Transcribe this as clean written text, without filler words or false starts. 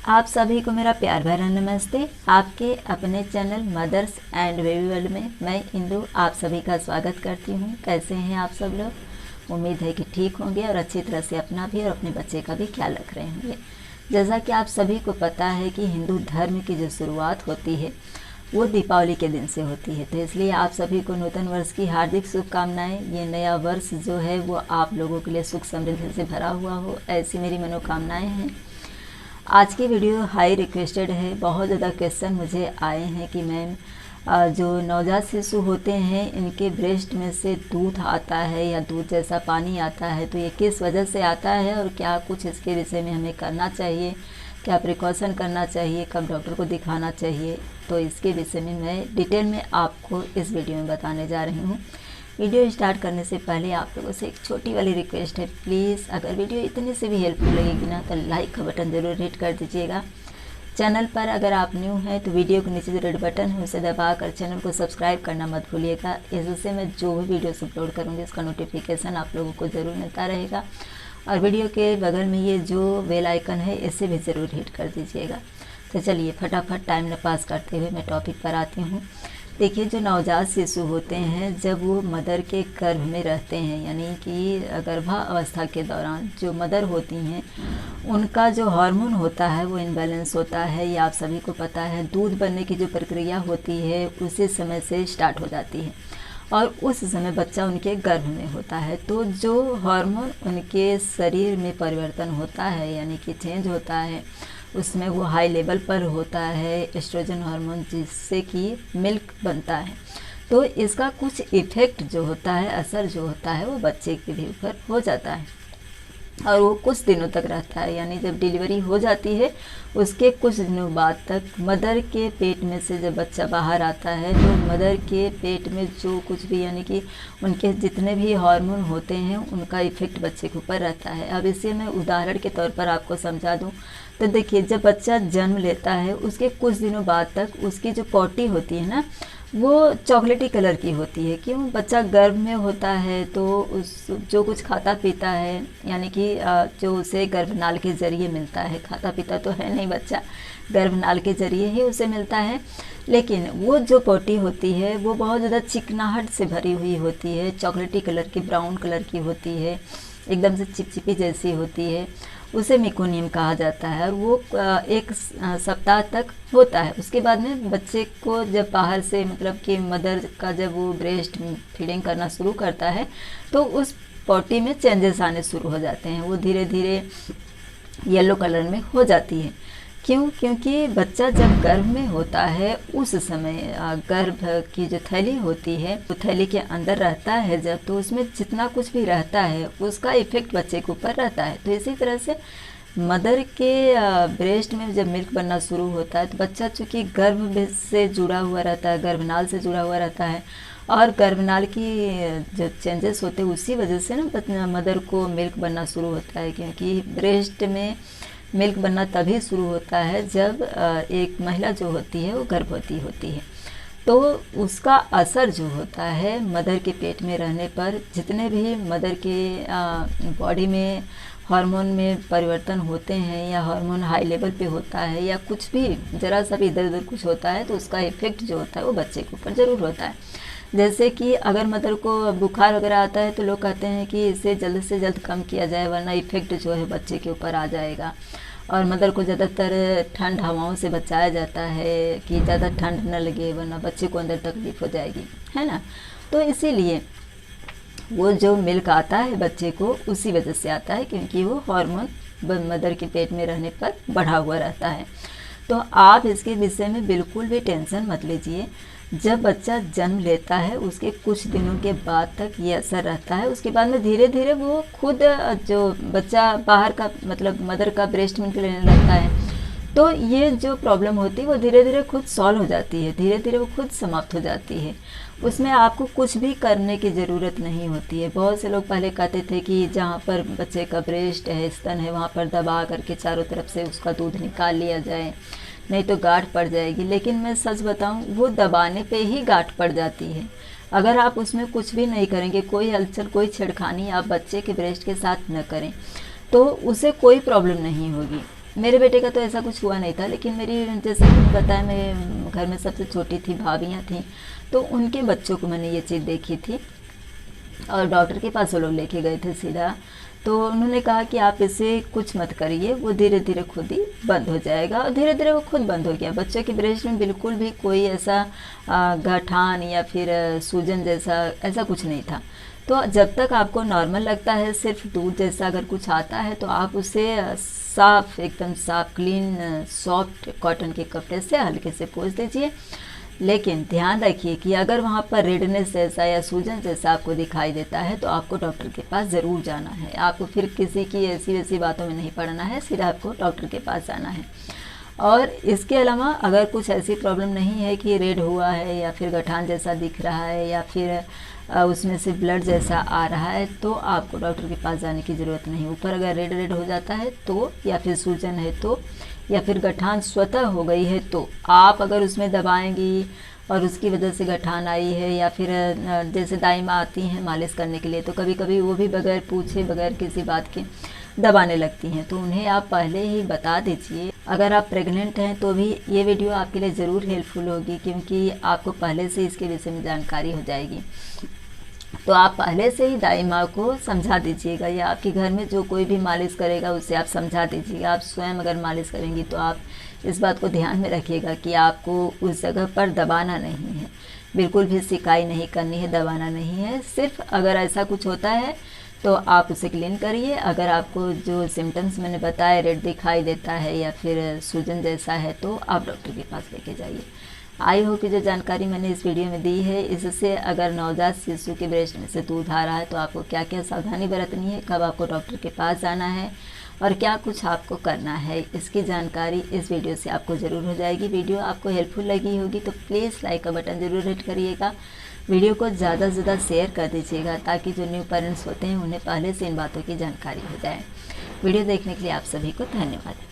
आप सभी को मेरा प्यार भरा नमस्ते। आपके अपने channel mothers and baby world में मैं इंदु आप सभी का स्वागत करती हूँ। कैसे हैं आप सब लोग? उम्मीद है कि ठीक होंगे और अच्छी तरह से अपना भी और अपने बच्चे का भी ख्याल रख रहे होंगे। जैसा कि आप सभी को पता है कि हिंदू धर्म की जो शुरुआत होती है वो दीपावली के दिन से होती है, तो इसलिए आप सभी को नूतन वर्ष की हार्दिक शुभकामनाएं। ये नया वर्ष जो है वो आप लोगों के लिए सुख समृद्धि से भरा हुआ हो, ऐसी मेरी मनोकामनाएं हैं। आज की वीडियो हाई रिक्वेस्टेड है। बहुत ज़्यादा क्वेश्चन मुझे आए हैं कि मैम जो नवजात शिशु होते हैं इनके ब्रेस्ट में से दूध आता है या दूध जैसा पानी आता है, तो ये किस वजह से आता है और क्या कुछ इसके विषय में हमें करना चाहिए, क्या प्रिकॉशन करना चाहिए, कब डॉक्टर को दिखाना चाहिए। तो इसके विषय में मैं डिटेल में आपको इस वीडियो में बताने जा रही हूँ। वीडियो स्टार्ट करने से पहले आप लोगों से एक छोटी वाली रिक्वेस्ट है, प्लीज़ अगर वीडियो इतने से भी हेल्पफुल लगेगी ना तो लाइक का बटन ज़रूर हिट कर दीजिएगा। चैनल पर अगर आप न्यू हैं तो वीडियो के नीचे जो रेड बटन है उसे दबाकर चैनल को सब्सक्राइब करना मत भूलिएगा। इससे मैं जो भी वीडियोस अपलोड करूँगी उसका नोटिफिकेशन आप लोगों को ज़रूर मिलता रहेगा। और वीडियो के बगल में ये जो बेल आइकन है इसे भी ज़रूर हिट कर दीजिएगा। तो चलिए फटाफट टाइम न पास करते हुए मैं टॉपिक पर आती हूँ। देखिए, जो नवजात शिशु होते हैं जब वो मदर के गर्भ में रहते हैं, यानी कि गर्भावस्था के दौरान जो मदर होती हैं उनका जो हार्मोन होता है वो इनबैलेंस होता है। ये आप सभी को पता है। दूध बनने की जो प्रक्रिया होती है उसी समय से स्टार्ट हो जाती है और उस समय बच्चा उनके गर्भ में होता है। तो जो हार्मोन उनके शरीर में परिवर्तन होता है, यानी कि चेंज होता है, उसमें वो हाई लेवल पर होता है एस्ट्रोजन हार्मोन, जिससे कि मिल्क बनता है। तो इसका कुछ इफ़ेक्ट जो होता है, असर जो होता है वो बच्चे के भी ऊपर हो जाता है और वो कुछ दिनों तक रहता है। यानी जब डिलीवरी हो जाती है उसके कुछ दिनों बाद तक मदर के पेट में से जब बच्चा बाहर आता है तो मदर के पेट में जो कुछ भी, यानी कि उनके जितने भी हार्मोन होते हैं उनका इफ़ेक्ट बच्चे के ऊपर रहता है। अब इसे मैं उदाहरण के तौर पर आपको समझा दूं तो देखिए, जब बच्चा जन्म लेता है उसके कुछ दिनों बाद तक उसकी जो पॉटी होती है ना वो चॉकलेटी कलर की होती है। क्यों? बच्चा गर्भ में होता है तो उस जो कुछ खाता पीता है, यानी कि जो उसे गर्भनाल के ज़रिए मिलता है, खाता पीता तो है नहीं बच्चा, गर्भनाल के ज़रिए ही उसे मिलता है। लेकिन वो जो पोटी होती है वो बहुत ज़्यादा चिकनाहट से भरी हुई होती है, चॉकलेटी कलर की, ब्राउन कलर की होती है, एकदम से चिपचिपी जैसी होती है। उसे मेकोनियम कहा जाता है और वो एक सप्ताह तक होता है। उसके बाद में बच्चे को जब बाहर से, मतलब कि मदर का जब वो ब्रेस्ट फीडिंग करना शुरू करता है तो उस पॉटी में चेंजेस आने शुरू हो जाते हैं। वो धीरे धीरे येलो कलर में हो जाती है। क्यों? क्योंकि बच्चा जब गर्भ में होता है उस समय गर्भ की जो थैली होती है वो थैली के अंदर रहता है जब, तो उसमें जितना कुछ भी रहता है उसका इफ़ेक्ट बच्चे के ऊपर रहता है। तो इसी तरह से मदर के ब्रेस्ट में जब मिल्क बनना शुरू होता है तो बच्चा चूँकि गर्भ से जुड़ा हुआ रहता है, गर्भनाल से जुड़ा हुआ रहता है और गर्भनाल की जो चेंजेस होते हैं उसी वजह से ना मदर को मिल्क बनना शुरू होता है। क्योंकि ब्रेस्ट में मिल्क बनना तभी शुरू होता है जब एक महिला जो होती है वो गर्भवती होती है। तो उसका असर जो होता है मदर के पेट में रहने पर, जितने भी मदर के बॉडी में हार्मोन में परिवर्तन होते हैं या हार्मोन हाई लेवल पे होता है या कुछ भी ज़रा सा भी इधर उधर कुछ होता है, तो उसका इफ़ेक्ट जो होता है वो बच्चे के ऊपर ज़रूर होता है। जैसे कि अगर मदर को बुखार वगैरह आता है तो लोग कहते हैं कि इसे जल्द से जल्द कम किया जाए, वरना इफ़ेक्ट जो है बच्चे के ऊपर आ जाएगा। और मदर को ज़्यादातर ठंड हवाओं से बचाया जाता है कि ज़्यादा ठंड न लगे, वरना बच्चे को अंदर तकलीफ हो जाएगी, है ना। तो इसीलिए वो जो मिल्क आता है बच्चे को उसी वजह से आता है, क्योंकि वो हार्मोन मदर के पेट में रहने पर बढ़ा हुआ रहता है। तो आप इसके विषय में बिल्कुल भी टेंशन मत लीजिए। जब बच्चा जन्म लेता है उसके कुछ दिनों के बाद तक ये असर रहता है। उसके बाद में धीरे धीरे वो खुद, जो बच्चा बाहर का, मतलब मदर का ब्रेस्ट मिल्क लेने लगता है, तो ये जो प्रॉब्लम होती है वो धीरे धीरे खुद सॉल्व हो जाती है, धीरे धीरे वो खुद समाप्त हो जाती है। उसमें आपको कुछ भी करने की ज़रूरत नहीं होती है। बहुत से लोग पहले कहते थे कि जहाँ पर बच्चे का ब्रेस्ट है, स्तन है, वहाँ पर दबा करके चारों तरफ से उसका दूध निकाल लिया जाए, नहीं तो गांठ पड़ जाएगी। लेकिन मैं सच बताऊं, वो दबाने पे ही गांठ पड़ जाती है। अगर आप उसमें कुछ भी नहीं करेंगे, कोई हलचल, कोई छेड़खानी आप बच्चे के ब्रेस्ट के साथ न करें, तो उसे कोई प्रॉब्लम नहीं होगी। मेरे बेटे का तो ऐसा कुछ हुआ नहीं था, लेकिन मेरी, जैसे मैंने बताया, मैं घर में सबसे छोटी थी, भाभियाँ थीं, तो उनके बच्चों को मैंने ये चीज़ देखी थी और डॉक्टर के पास वो लोग लेके गए थे सीधा। तो उन्होंने कहा कि आप इसे कुछ मत करिए, वो धीरे धीरे खुद ही बंद हो जाएगा, और धीरे धीरे वो खुद बंद हो गया। बच्चों की ब्रेस्ट में बिल्कुल भी कोई ऐसा गठान या फिर सूजन जैसा ऐसा कुछ नहीं था। तो जब तक आपको नॉर्मल लगता है, सिर्फ दूध जैसा अगर कुछ आता है, तो आप उसे साफ, एकदम साफ, क्लीन, सॉफ्ट कॉटन के कपड़े से हल्के से पोंछ दीजिए। लेकिन ध्यान रखिए कि अगर वहाँ पर रेडनेस जैसा या सूजन जैसा आपको दिखाई देता है, तो आपको डॉक्टर के पास ज़रूर जाना है। आपको फिर किसी की ऐसी वैसी बातों में नहीं पड़ना है, सीधा आपको डॉक्टर के पास जाना है। और इसके अलावा अगर कुछ ऐसी प्रॉब्लम नहीं है कि रेड हुआ है या फिर गठान जैसा दिख रहा है या फिर उसमें से ब्लड जैसा आ रहा है, तो आपको डॉक्टर के पास जाने की ज़रूरत नहीं। ऊपर अगर रेड रेड हो जाता है तो, या फिर सूजन है तो, या फिर गठान स्वतः हो गई है, तो आप अगर उसमें दबाएंगी और उसकी वजह से गठान आई है, या फिर जैसे दाई माँ आती हैं मालिश करने के लिए, तो कभी कभी वो भी बगैर पूछे, बगैर किसी बात के दबाने लगती हैं, तो उन्हें आप पहले ही बता दीजिए। अगर आप प्रेग्नेंट हैं तो भी ये वीडियो आपके लिए ज़रूर हेल्पफुल होगी, क्योंकि आपको पहले से इसके विषय में जानकारी हो जाएगी। तो आप पहले से ही दाई माँ को समझा दीजिएगा, या आपके घर में जो कोई भी मालिश करेगा उससे आप समझा दीजिएगा। आप स्वयं अगर मालिश करेंगी तो आप इस बात को ध्यान में रखिएगा कि आपको उस जगह पर दबाना नहीं है, बिल्कुल भी सिकाई नहीं करनी है, दबाना नहीं है। सिर्फ अगर ऐसा कुछ होता है तो आप उसे क्लीन करिए। अगर आपको जो सिम्टम्स मैंने बताए, रेड दिखाई देता है या फिर सूजन जैसा है, तो आप डॉक्टर के पास लेके जाइए। आई होप कि जो जानकारी मैंने इस वीडियो में दी है, इससे अगर नवजात शिशु के ब्रेस्ट में से दूध आ रहा है तो आपको क्या क्या सावधानी बरतनी है, कब आपको डॉक्टर के पास जाना है और क्या कुछ आपको करना है, इसकी जानकारी इस वीडियो से आपको ज़रूर हो जाएगी। वीडियो आपको हेल्पफुल लगी होगी तो प्लीज़ लाइक का बटन ज़रूर हिट करिएगा। वीडियो को ज़्यादा से ज़्यादा शेयर कर दीजिएगा, ताकि जो न्यू पेरेंट्स होते हैं उन्हें पहले से इन बातों की जानकारी हो जाए। वीडियो देखने के लिए आप सभी को धन्यवाद।